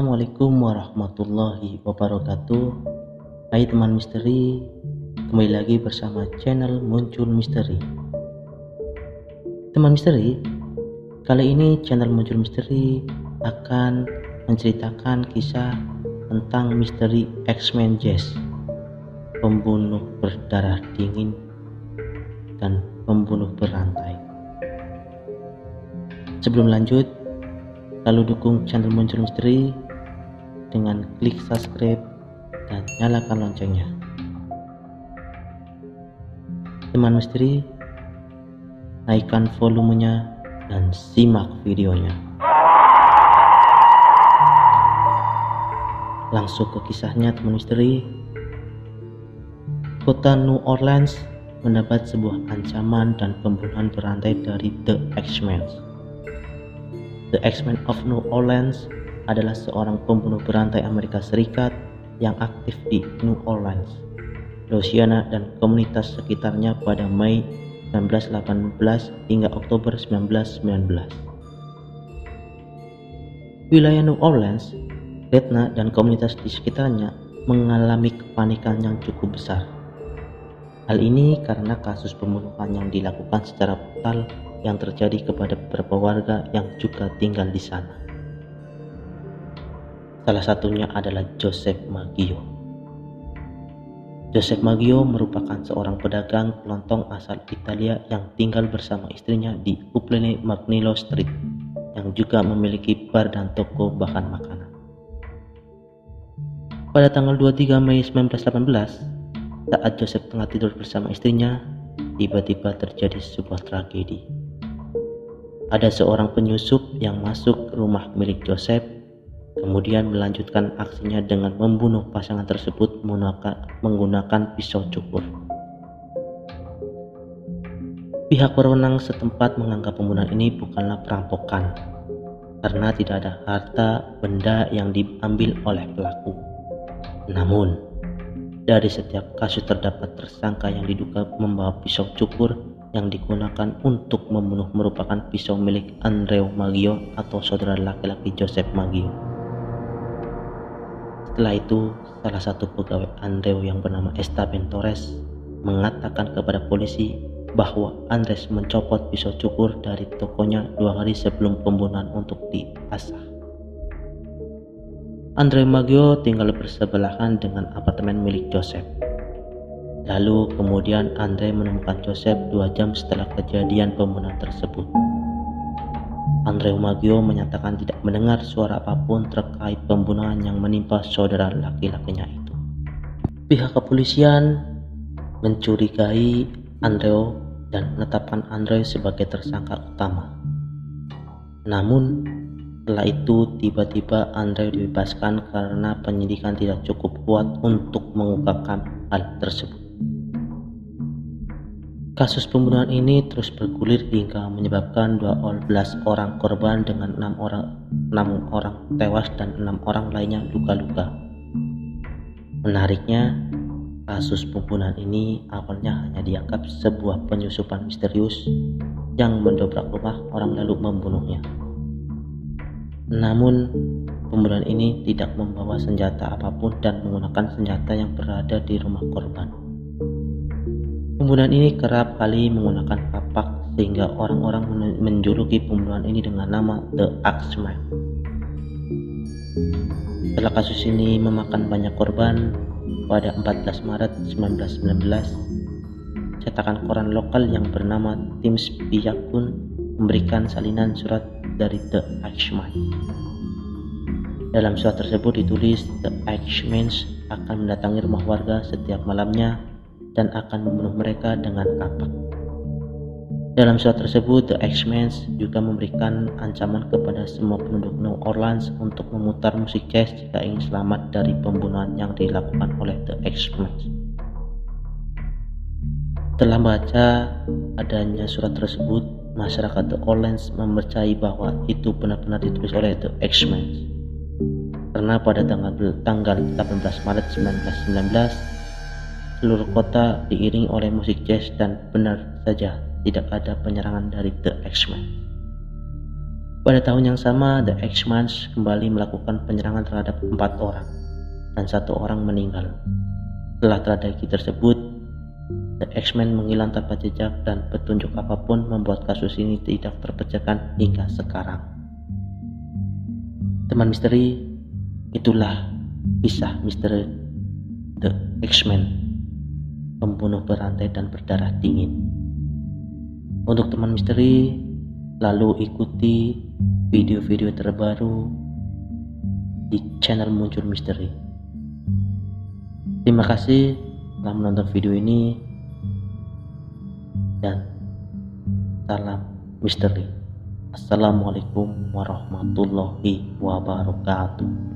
Assalamualaikum warahmatullahi wabarakatuh. Hai teman misteri, kembali lagi bersama channel Muncul Misteri. Teman misteri, kali ini channel Muncul Misteri akan menceritakan kisah tentang misteri X-Men Jess, pembunuh berdarah dingin dan pembunuh berantai. Sebelum lanjut, lalu dukung channel Muncul Misteri dengan klik subscribe dan nyalakan loncengnya. Teman misteri, naikkan volumenya dan simak videonya. Langsung ke kisahnya teman misteri. Kota New Orleans mendapat sebuah ancaman dan pembunuhan berantai dari The X-Men. The X-Men of New Orleans adalah seorang pembunuh berantai Amerika Serikat yang aktif di New Orleans, Louisiana dan komunitas sekitarnya pada Mei 1918 hingga Oktober 1919. Wilayah New Orleans, Etna dan komunitas di sekitarnya mengalami kepanikan yang cukup besar. Hal ini karena kasus pembunuhan yang dilakukan secara brutal yang terjadi kepada beberapa warga yang juga tinggal di sana. Salah satunya adalah Joseph Maggio. Joseph Maggio merupakan seorang pedagang kelontong asal Italia yang tinggal bersama istrinya di Upland Magnilo Street, yang juga memiliki bar dan toko bahan makanan. Pada tanggal 23 Mei 1918, saat Joseph tengah tidur bersama istrinya, tiba-tiba terjadi sebuah tragedi. Ada seorang penyusup yang masuk ke rumah milik Joseph, kemudian melanjutkan aksinya dengan membunuh pasangan tersebut menggunakan pisau cukur. Pihak berwenang setempat menganggap pembunuhan ini bukanlah perampokan, karena tidak ada harta benda yang diambil oleh pelaku. Namun, dari setiap kasus terdapat tersangka yang diduga membawa pisau cukur yang digunakan untuk membunuh merupakan pisau milik Andrea Maggio atau saudara laki-laki Joseph Maggio. Setelah itu, salah satu pegawai Andrea yang bernama Esteban Torres mengatakan kepada polisi bahwa Andres mencopot pisau cukur dari tokonya 2 hari sebelum pembunuhan untuk diasah. Andrea Maggio tinggal bersebelahan dengan apartemen milik Joseph. Lalu kemudian Andre menemukan Joseph 2 jam setelah kejadian pembunuhan tersebut. Andrea Maggio menyatakan tidak mendengar suara apapun terkait pembunuhan yang menimpa saudara laki-lakinya itu. Pihak kepolisian mencurigai Andrea dan menetapkan Andrea sebagai tersangka utama. Namun setelah itu tiba-tiba Andrea dibebaskan karena penyidikan tidak cukup kuat untuk mengungkapkan hal tersebut. Kasus pembunuhan ini terus bergulir hingga menyebabkan 12 orang korban dengan 6 orang tewas dan 6 orang lainnya luka-luka. Menariknya, kasus pembunuhan ini awalnya hanya dianggap sebuah penyusupan misterius yang mendobrak rumah orang lalu membunuhnya. Namun, pembunuhan ini tidak membawa senjata apapun dan menggunakan senjata yang berada di rumah korban. Pembunuhan ini kerap kali menggunakan kapak sehingga orang-orang menjuluki pembunuhan ini dengan nama The X-Men. Setelah kasus ini memakan banyak korban, pada 14 Maret 1919, cetakan koran lokal yang bernama Times Piyakun memberikan salinan surat dari The X-Men. Dalam surat tersebut ditulis The X-Men akan mendatangi rumah warga setiap malamnya dan akan membunuh mereka dengan kapak. Dalam surat tersebut, The X-Men juga memberikan ancaman kepada semua penduduk New Orleans untuk memutar musik jazz jika ingin selamat dari pembunuhan yang dilakukan oleh The X-Men. Setelah membaca adanya surat tersebut, masyarakat The Orleans mempercayai bahwa itu benar-benar ditulis oleh The X-Men. Karena pada tanggal 18 Maret 1919, seluruh kota diiringi oleh musik jazz dan benar saja tidak ada penyerangan dari The X-Men. Pada tahun yang sama, The X-Men kembali melakukan penyerangan terhadap 4 orang dan 1 orang meninggal. Setelah tragedi tersebut, The X-Men menghilang tanpa jejak dan petunjuk apapun, membuat kasus ini tidak terpecahkan hingga sekarang. Teman misteri, itulah kisah misteri The X-Men, pembunuh berantai dan berdarah dingin. Untuk teman misteri, lalu ikuti video-video terbaru di channel Muncul Misteri. Terima kasih telah menonton video ini dan salam misteri. Assalamualaikum warahmatullahi wabarakatuh.